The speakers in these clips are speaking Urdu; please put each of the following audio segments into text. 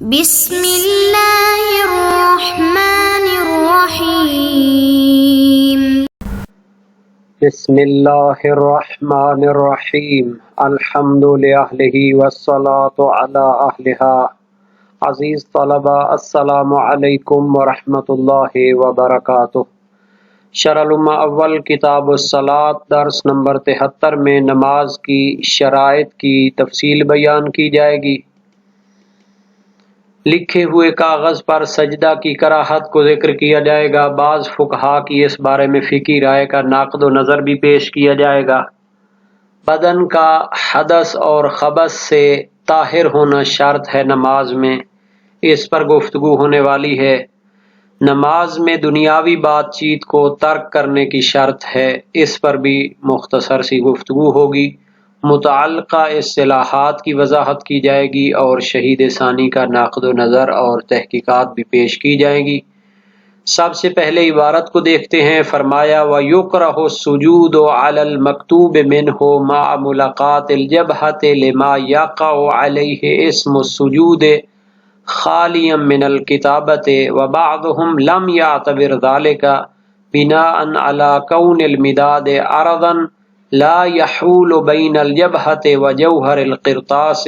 بسم اللہ الرحمن الرحیم بسم اللہ الرحمن الرحیم الحمد للہ والصلاة علی اہلہا۔ عزیز طلبہ، السلام علیکم ورحمۃ اللہ وبرکاتہ۔ شرح الامہ اول کتاب الصلاۃ درس نمبر 73 میں نماز کی شرائط کی تفصیل بیان کی جائے گی۔ لکھے ہوئے کاغذ پر سجدہ کی کراہت کو ذکر کیا جائے گا۔ بعض فقہا کی اس بارے میں فقہی رائے کا نقد و نظر بھی پیش کیا جائے گا۔ بدن کا حدث اور خبث سے طاہر ہونا شرط ہے نماز میں، اس پر گفتگو ہونے والی ہے۔ نماز میں دنیاوی بات چیت کو ترک کرنے کی شرط ہے، اس پر بھی مختصر سی گفتگو ہوگی۔ متعلقہ اصطلاحات کی وضاحت کی جائے گی اور شہید ثانی کا نقد و نظر اور تحقیقات بھی پیش کی جائیں گی۔ سب سے پہلے عبارت کو دیکھتے ہیں۔ فرمایا وَيُكْرَهُ السُّجُودُ عَلَى الْمَكْتُوبِ مِنْهُ مَعَ مُلَاقَاةِ الْجَبْهَةِ لِمَا يَقَعُ عَلَيْهِ اسْمُ السُّجُودِ خَالِيًا مِنَ الْكِتَابَةِ وَبَعْضُهُمْ لَمْ يَعْتَبِرْ ذَلِكَ بِنَاءً عَلَى كَوْنِ الْمِدَادِ عَرَضًا لا يحول بين الجبهة وجوهر القرطاس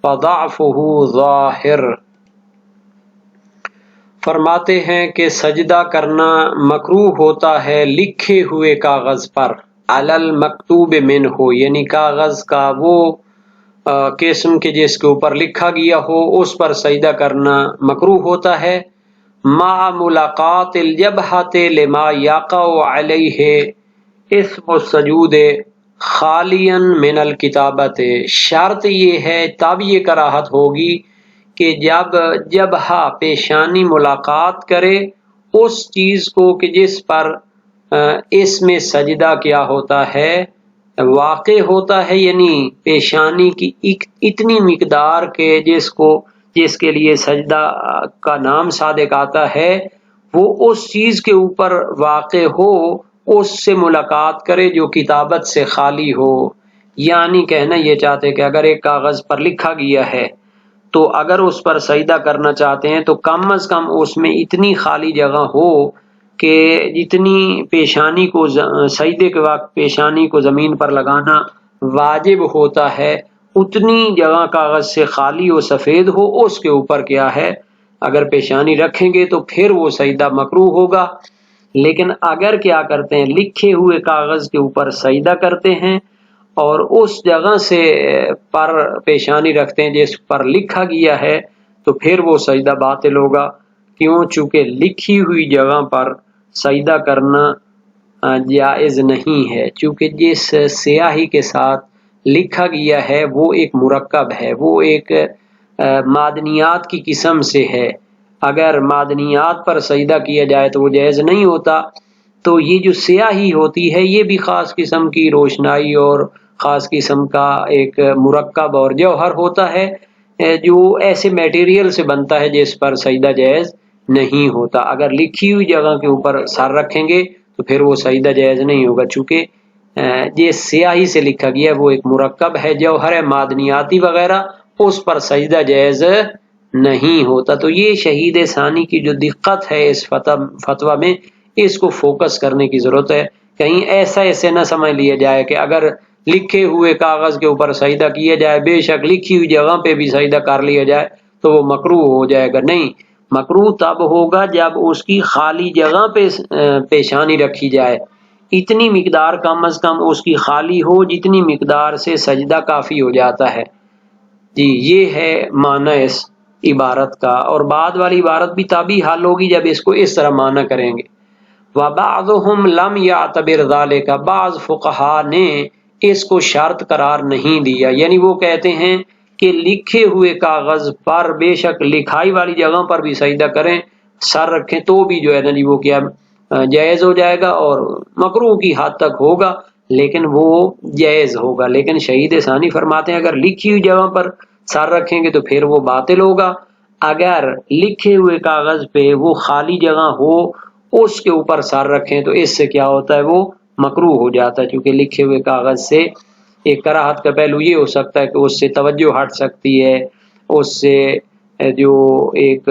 فضعفه ظاہر۔ فرماتے ہیں کہ سجدہ کرنا مکروہ ہوتا ہے لکھے ہوئے کاغذ پر، علی المکتوب منہ، یعنی کاغذ کا وہ قسم کے جس کے اوپر لکھا گیا ہو اس پر سجدہ کرنا مکروہ ہوتا ہے۔ مع ملاقات الجبہۃ لما یقع علیہ اسم السجود خالیا من الکتابت، شرط یہ ہے تب یہ کراہت ہوگی کہ جب جبہہ پیشانی ملاقات کرے اس چیز کو کہ جس پر اس میں سجدہ کیا ہوتا ہے واقع ہوتا ہے، یعنی پیشانی کی اتنی مقدار کے جس کے لیے سجدہ کا نام صادق آتا ہے وہ اس چیز کے اوپر واقع ہو، اس سے ملاقات کرے جو کتابت سے خالی ہو۔ یعنی کہنا یہ چاہتے کہ اگر ایک کاغذ پر لکھا گیا ہے تو اگر اس پر سجدہ کرنا چاہتے ہیں تو کم از کم اس میں اتنی خالی جگہ ہو کہ جتنی پیشانی کو سجدے کے وقت پیشانی کو زمین پر لگانا واجب ہوتا ہے اتنی جگہ کاغذ سے خالی و سفید ہو، اس کے اوپر کیا ہے اگر پیشانی رکھیں گے تو پھر وہ سجدہ مکروہ ہوگا۔ لیکن اگر کیا کرتے ہیں لکھے ہوئے کاغذ کے اوپر سجدہ کرتے ہیں اور اس جگہ سے پر پیشانی رکھتے ہیں جس پر لکھا گیا ہے تو پھر وہ سجدہ باطل ہوگا، کیوں؟ چونکہ لکھی ہوئی جگہ پر سجدہ کرنا جائز نہیں ہے، چونکہ جس سیاہی کے ساتھ لکھا گیا ہے وہ ایک مرکب ہے، وہ ایک معدنیات کی قسم سے ہے۔ اگر معدنیات پر سجدہ کیا جائے تو وہ جائز نہیں ہوتا۔ تو یہ جو سیاہی ہوتی ہے یہ بھی خاص قسم کی روشنائی اور خاص قسم کا ایک مرکب اور جوہر ہوتا ہے جو ایسے میٹیریل سے بنتا ہے جس پر سجدہ جائز نہیں ہوتا۔ اگر لکھی ہوئی جگہ کے اوپر سر رکھیں گے تو پھر وہ سجدہ جائز نہیں ہوگا، چونکہ جس سیاہی سے لکھا گیا وہ ایک مرکب ہے، جوہر ہے، معدنیاتی وغیرہ، اس پر سجدہ جائز نہیں ہوتا۔ تو یہ شہید ثانی کی جو دقت ہے اس فتویٰ میں، اس کو فوکس کرنے کی ضرورت ہے۔ کہیں ایسے نہ سمجھ لیا جائے کہ اگر لکھے ہوئے کاغذ کے اوپر سجدہ کیا جائے، بے شک لکھی ہوئی جگہ پہ بھی سجدہ کر لیا جائے تو وہ مکروہ ہو جائے گا۔ نہیں، مکروہ تب ہوگا جب اس کی خالی جگہ پہ پیشانی رکھی جائے، اتنی مقدار کم از کم اس کی خالی ہو جتنی مقدار سے سجدہ کافی ہو جاتا ہے۔ جی یہ ہے معنی اس عبارت کا، اور بعد والی عبارت بھی تبھی حل ہوگی جب اس کو اس طرح معنی کریں گے۔ وَبَعْضُهُمْ لَمْ يَعْتَبِرْ ذَلِكَ، بعض فقہا نے اس کو شرط قرار نہیں دیا، یعنی وہ کہتے ہیں کہ لکھے ہوئے کاغذ پر بے شک لکھائی والی جگہ پر بھی سجدہ کریں، سر رکھیں تو بھی جو ہے نا جی وہ کیا جائز ہو جائے گا اور مکروہ کی حد تک ہوگا لیکن وہ جائز ہوگا۔ لیکن شہید ثانی فرماتے ہیں اگر لکھی ہوئی جگہ پر سر رکھیں گے تو پھر وہ باطل ہوگا۔ اگر لکھے ہوئے کاغذ پہ وہ خالی جگہ ہو اس کے اوپر سر رکھیں تو اس سے کیا ہوتا ہے وہ مکروہ ہو جاتا ہے، کیونکہ لکھے ہوئے کاغذ سے ایک کراہت کا پہلو یہ ہو سکتا ہے کہ اس سے توجہ ہٹ سکتی ہے، اس سے جو ایک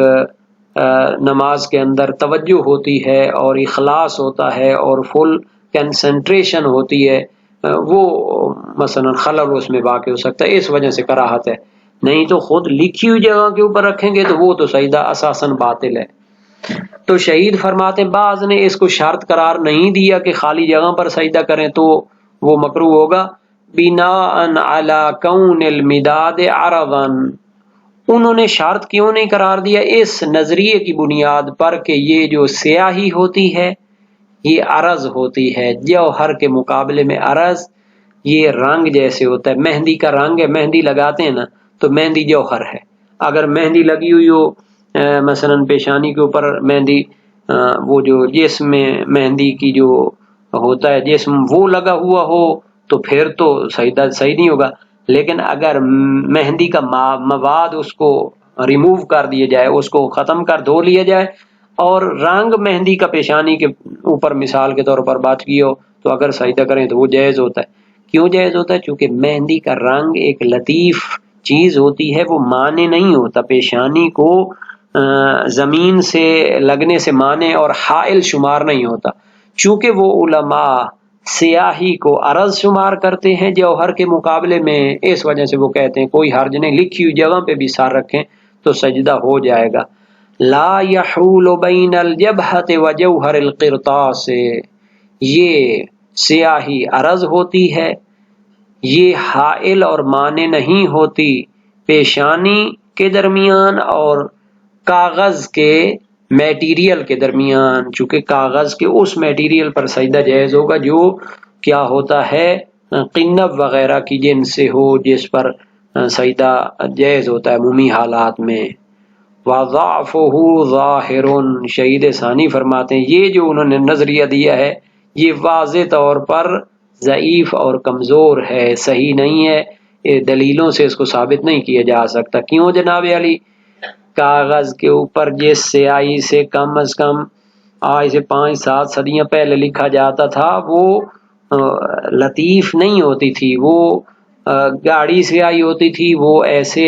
نماز کے اندر توجہ ہوتی ہے اور اخلاص ہوتا ہے اور فل کنسنٹریشن ہوتی ہے، وہ مثلا خلل اس میں واقع ہو سکتا ہے، اس وجہ سے کراہت ہے. نہیں تو خود لکھی ہوئی جگہ کے اوپر رکھیں گے تو وہ تو سجدہ اساساً باطل ہے. تو شہید فرماتے ہیں بعض نے اس کو شرط قرار نہیں دیا کہ خالی جگہ پر سجدہ کریں تو وہ مکروہ ہوگا. بناء علی کون المداد عرضا، انہوں نے شرط کیوں نہیں قرار دیا؟ اس نظریے کی بنیاد پر کہ یہ جو سیاہی ہوتی ہے یہ عرض ہوتی ہے، جوہر کے مقابلے میں عرض یہ رنگ جیسے ہوتا ہے. مہندی کا رنگ ہے، مہندی لگاتے ہیں نا تو مہندی جوہر ہے. اگر مہندی لگی ہوئی ہو مثلا پیشانی کے اوپر مہندی، وہ جو جسم میں مہندی کی جو ہوتا ہے جسم وہ لگا ہوا ہو تو پھر تو سجدہ صحیح نہیں ہوگا. لیکن اگر مہندی کا مواد اس کو ریموو کر دیا جائے، اس کو ختم کر دھو لیا جائے اور رنگ مہندی کا پیشانی کے اوپر مثال کے طور پر بات کی ہو تو اگر سجدہ کریں تو وہ جائز ہوتا ہے. کیوں جائز ہوتا ہے؟ چونکہ مہندی کا رنگ ایک لطیف چیز ہوتی ہے، وہ مانے نہیں ہوتا، پیشانی کو زمین سے لگنے سے مانے اور حائل شمار نہیں ہوتا. چونکہ وہ علماء سیاہی کو عرض شمار کرتے ہیں جوہر کے مقابلے میں، اس وجہ سے وہ کہتے ہیں کوئی حرج نہیں، لکھی ہوئی جگہ پہ بھی سر رکھیں تو سجدہ ہو جائے گا. لا یحول بین الجبہۃ وجوہر القرطاس، یہ سیاہی عرض ہوتی ہے، یہ حائل اور مانے نہیں ہوتی پیشانی کے درمیان اور کاغذ کے میٹیریل کے درمیان. چونکہ کاغذ کے اس میٹیریل پر سجدہ جائز ہوگا جو کیا ہوتا ہے قنب وغیرہ کی جن سے ہو، جس پر سجدہ جائز ہوتا ہے عمومی حالات میں. وَضَعْفُهُ ظَاهِرٌ، شہید ثانی فرماتے ہیں یہ جو انہوں نے نظریہ دیا ہے یہ واضح طور پر ضعیف اور کمزور ہے، صحیح نہیں ہے، دلیلوں سے اس کو ثابت نہیں کیا جا سکتا. کیوں جناب علی؟ کاغذ کے اوپر جس سیاہی سے کم از کم آج سے 5-7 صدیاں پہلے لکھا جاتا تھا وہ لطیف نہیں ہوتی تھی، وہ گاڑی سیاہی ہوتی تھی، وہ ایسے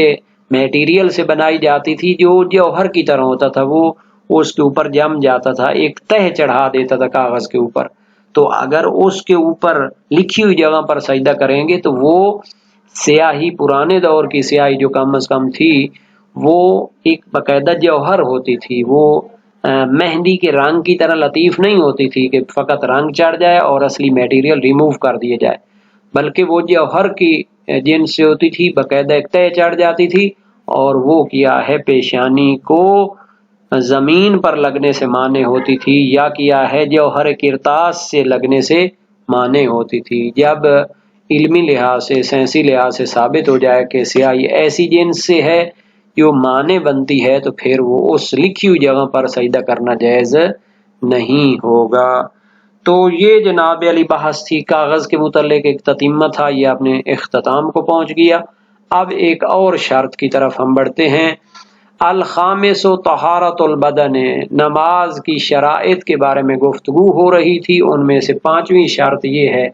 میٹیریل سے بنائی جاتی تھی جو جوہر کی طرح ہوتا تھا، وہ اس کے اوپر جم جاتا تھا، ایک تہ چڑھا دیتا تھا کاغذ کے اوپر. تو اگر اس کے اوپر لکھی ہوئی جگہ پر سجدہ کریں گے تو وہ سیاہی پرانے دور کی سیاہی جو کم از کم تھی وہ ایک باقاعدہ جوہر ہوتی تھی، وہ مہندی کے رنگ کی طرح لطیف نہیں ہوتی تھی کہ فقط رنگ چڑھ جائے اور اصلی میٹیریل ریموو کر دیا جائے، بلکہ وہ جوہر کی جنس سے ہوتی تھی، باقاعدہ ایک تہ چڑھ جاتی تھی اور وہ کیا ہے پیشانی کو زمین پر لگنے سے مانے ہوتی تھی، یا کیا ہے جوہر کرتاس سے لگنے سے مانے ہوتی تھی. جب علمی لحاظ سے سائنسی لحاظ سے ثابت ہو جائے کہ سیاہی ایسی جنس سے ہے جو مانے بنتی ہے تو پھر وہ اس لکھی ہوئی جگہ پر سجدہ کرنا جائز نہیں ہوگا. تو یہ جناب علی بحث تھی کاغذ کے متعلق، ایک تتمہ تھا، یہ اپنے اختتام کو پہنچ گیا. اب ایک اور شرط کی طرف ہم بڑھتے ہیں. الخامس طہارت البدن، نماز کی شرائط کے بارے میں گفتگو ہو رہی تھی، ان میں سے 5ویں شرط یہ ہے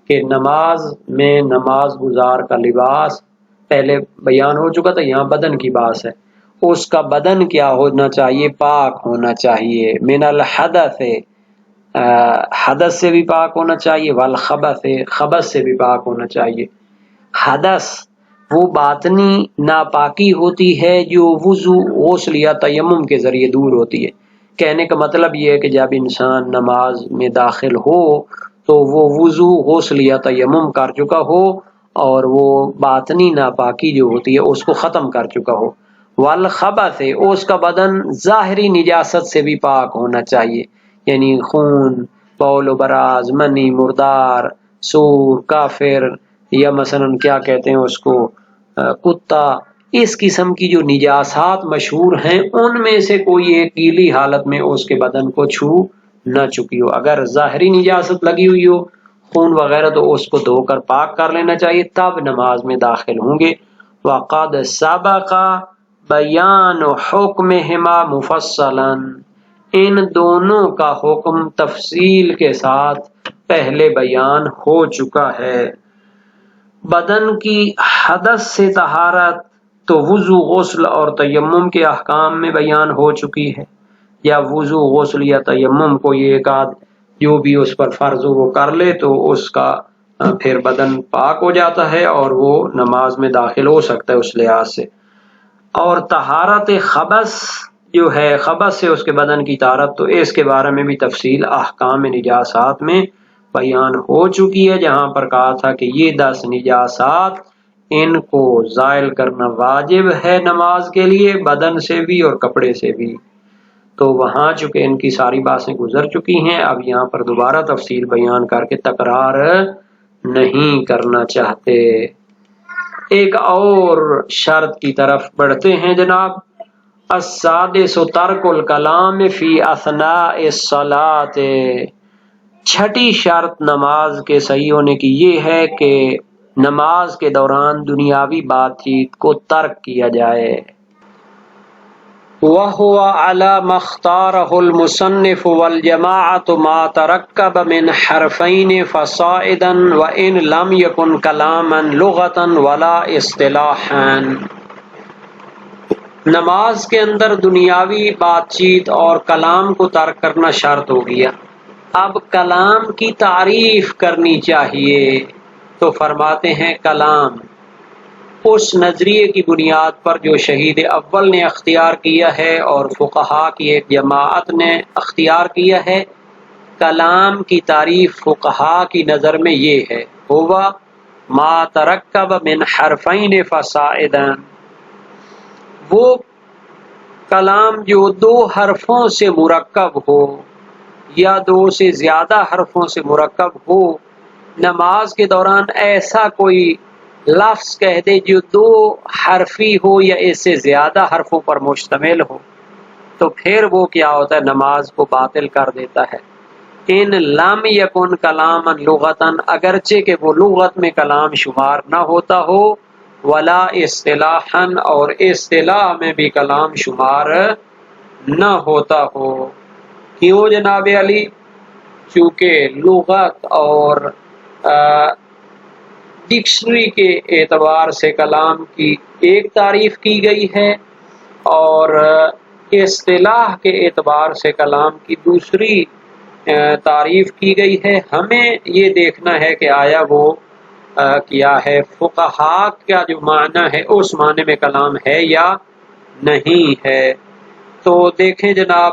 کہ نماز میں نماز گزار کا لباس پہلے بیان ہو چکا تھا، یہاں بدن کی بات ہے، اس کا بدن کیا ہونا چاہیے؟ پاک ہونا چاہیے. من الحدث، حدث سے بھی پاک ہونا چاہیے، والخبث، خبث سے بھی پاک ہونا چاہیے. حدث وہ باطنی ناپاکی ہوتی ہے جو وضو، غسل یا تیمم کے ذریعے دور ہوتی ہے. کہنے کا مطلب یہ ہے کہ جب انسان نماز میں داخل ہو تو وہ وضو، غسل یا تیمم کر چکا ہو اور وہ باطنی ناپاکی جو ہوتی ہے اس کو ختم کر چکا ہو. والخبث، اس کا بدن ظاہری نجاست سے بھی پاک ہونا چاہیے، یعنی خون، بول و براز، منی، مردار، سور، کافر، یا مثلا کیا کہتے ہیں اس کو کتا، اس قسم کی جو نجاسات مشہور ہیں ان میں سے کوئی ایک گیلی حالت میں اس کے بدن کو چھو نہ چکی ہو. اگر ظاہری نجاست لگی ہوئی ہو، خون وغیرہ، تو اس کو دھو کر پاک کر لینا چاہیے، تب نماز میں داخل ہوں گے. وقد سبق بیان حکمہما مفصلا، ان دونوں کا حکم تفصیل کے ساتھ پہلے بیان ہو چکا ہے. بدن کی حدث سے طہارت تو وضو، غسل اور تیمم کے احکام میں بیان ہو چکی ہے، یا وضو، غسل یا تیمم کو یہ ایک آدھ جو بھی اس پر فرض ہو وہ کر لے تو اس کا پھر بدن پاک ہو جاتا ہے اور وہ نماز میں داخل ہو سکتا ہے اس لحاظ سے۔ اور طہارت خبث جو ہے، خبث سے اس کے بدن کی طہارت، تو اس کے بارے میں بھی تفصیل احکام نجاسات میں بیان ہو چکی ہے، جہاں پر کہا تھا کہ یہ 10 نجاسات ان کو زائل کرنا واجب ہے نماز کے لیے، بدن سے بھی اور کپڑے سے بھی۔ تو وہاں چونکہ ان کی ساری باتیں گزر چکی ہیں، اب یہاں پر دوبارہ تفصیل بیان کر کے تکرار نہیں کرنا چاہتے۔ ایک اور شرط کی طرف بڑھتے ہیں جناب۔ السادس ترک الکلام فی اثناء الصلاۃ، چھٹی شرط نماز کے صحیح ہونے کی یہ ہے کہ نماز کے دوران دنیاوی بات چیت کو ترک کیا جائے۔ وَهُوَ عَلَى مَا اخْتَارَهُ الْمُصَنِّفُ وَالْجَمَاعَةُ مَا تَرَكَّبَ مِنْ حَرْفَيْنِ فَصَاعِدًا وَإِنْ لَمْ يَكُنْ كَلَامًا لُغَةً وَلَا اصطلاحًا۔ نماز کے اندر دنیاوی بات چیت اور کلام کو ترک کرنا شرط ہو گیا۔ اب کلام کی تعریف کرنی چاہیے، تو فرماتے ہیں کلام اس نظریے کی بنیاد پر جو شہید اول نے اختیار کیا ہے اور فقہا کی ایک جماعت نے اختیار کیا ہے، کلام کی تعریف فقہا کی نظر میں یہ ہے، ہوا ما ترکب من حرفین فصاعدا، وہ کلام جو 2 حرفوں سے مرکب ہو یا 2 سے زیادہ حرفوں سے مرکب ہو، نماز کے دوران ایسا کوئی لفظ کہہ دے جو 2 حرفی ہو یا اس سے زیادہ حرفوں پر مشتمل ہو، تو پھر وہ کیا ہوتا ہے، نماز کو باطل کر دیتا ہے۔ ان لم یکن کلاما لغتا، اگرچہ کہ وہ لغت میں کلام شمار نہ ہوتا ہو، ولا اصطلاحا، اور اصطلاح میں بھی کلام شمار نہ ہوتا ہو۔ کیوں جناب علی؟ چونکہ لغت اور ڈکشنری کے اعتبار سے کلام کی ایک تعریف کی گئی ہے اور اصطلاح کے اعتبار سے کلام کی دوسری تعریف کی گئی ہے۔ ہمیں یہ دیکھنا ہے کہ آیا وہ کیا ہے، فقہا کا جو معنی ہے اس معنی میں کلام ہے یا نہیں ہے۔ تو دیکھیں جناب،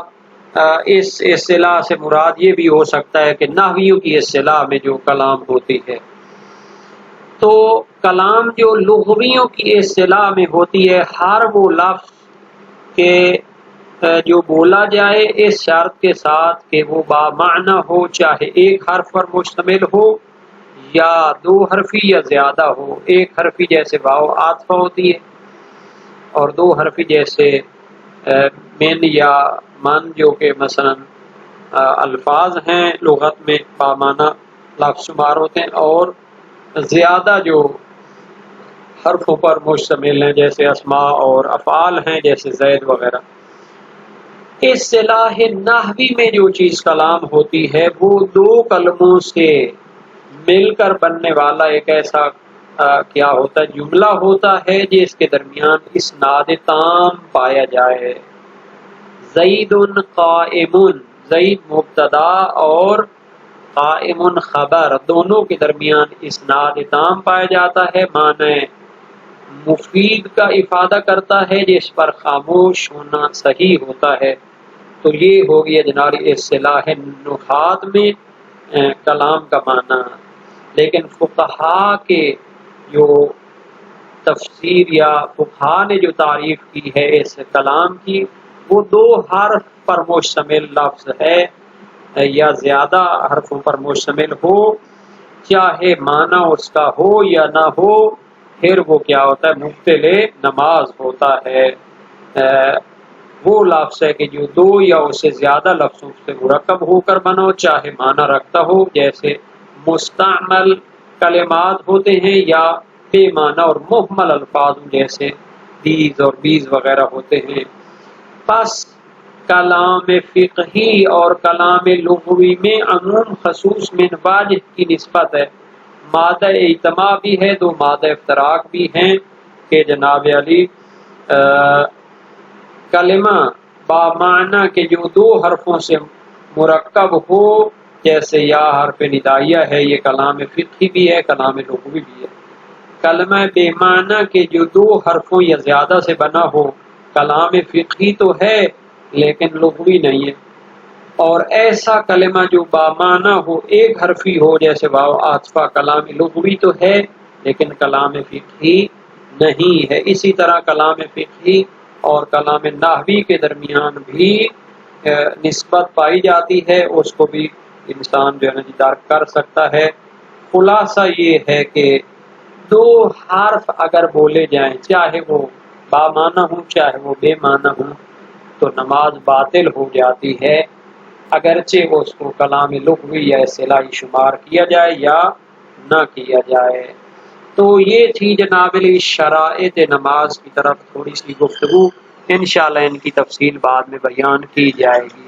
اس اصطلاح سے مراد یہ بھی ہو سکتا ہے کہ نحویوں کی اصطلاح میں جو کلام ہوتی ہے، تو کلام جو لغویوں کی اصطلاح میں ہوتی ہے، ہر وہ لفظ کہ جو بولا جائے اس شرط کے ساتھ کہ وہ با معنی ہو، چاہے ایک حرف پر مشتمل ہو یا 2 حرفی یا زیادہ ہو۔ ایک حرفی جیسے واو عاطفہ ہوتی ہے، اور 2 حرفی جیسے من یا من، جو کہ مثلا الفاظ ہیں لغت میں با معنی لفظ شمار ہوتے ہیں، اور زیادہ جو حرفوں پر مشتمل ہیں جیسے اسماء اور افعال ہیں جیسے زید وغیرہ۔ اصطلاح نحوی میں جو چیز کلام ہوتی ہے وہ 2 کلموں سے مل کر بننے والا ایک ایسا کیا ہوتا ہے، جملہ ہوتا ہے جس کے درمیان اسناد تام پایا جائے۔ زید قائم، زید مبتدا اور قائم خبر، دونوں کے درمیان اسناد تام پایا جاتا ہے، معنی مفید کا افادہ کرتا ہے جس پر خاموش ہونا صحیح ہوتا ہے۔ تو یہ ہو گیا جناب اصطلاح نحات میں کلام کا معنی۔ لیکن فقہا کے جو تفسیر یا فقہا نے جو تعریف کی ہے اس کلام کی، وہ 2 حرف پر مشتمل لفظ ہے یا زیادہ حرفوں پر مشتمل ہو، چاہے معنی اس کا ہو یا نہ ہو، پھر وہ کیا ہوتا ہے، مبطل نماز ہوتا ہے۔ وہ لفظ ہے کہ جو 2 یا اس سے زیادہ لفظوں سے مرکب ہو کر بنا ہو، چاہے معنی رکھتا ہو، جیسے مستعمل کلمات ہوتے ہیں، یا بے معنی اور مہمل الفاظ جیسے دیز اور بیز وغیرہ ہوتے ہیں۔ پس کلام فقہی اور کلام لغوی میں عموم خصوص من واجہ کی نسبت ہے، مادہ اجتماع بھی ہے، 2 مادہ افتراق بھی ہیں کہ جناب علی کلمہ بامعنی کے جو دو حرفوں سے مرکب ہو، جیسے یا حرف ندائیہ ہے، یہ کلام فقہی بھی ہے، کلام لغوی بھی ہے۔ کلمہ بے معنی کے جو دو حرفوں یا زیادہ سے بنا ہو، کلام فقہی تو ہے لیکن لغوی نہیں ہے۔ اور ایسا کلمہ جو بامعنی ہو، ایک حرفی ہو، جیسے واو عاطفہ، کلام لغوی تو ہے لیکن کلام فقہی نہیں ہے۔ اسی طرح کلام فقہی اور کلام نحوی کے درمیان بھی نسبت پائی جاتی ہے، اس کو بھی انسان جو ہے درک کر سکتا ہے۔ خلاصہ یہ ہے کہ دو حرف اگر بولے جائیں، چاہے وہ بامعنی ہوں چاہے وہ بے معنی ہوں، تو نماز باطل ہو جاتی ہے، اگرچہ اس کو کلام لغوی یا اصطلاحی شمار کیا جائے یا نہ کیا جائے۔ تو یہ تھی جناب شرائط نماز کی طرف تھوڑی سی گفتگو، انشاءاللہ ان کی تفصیل بعد میں بیان کی جائے گی۔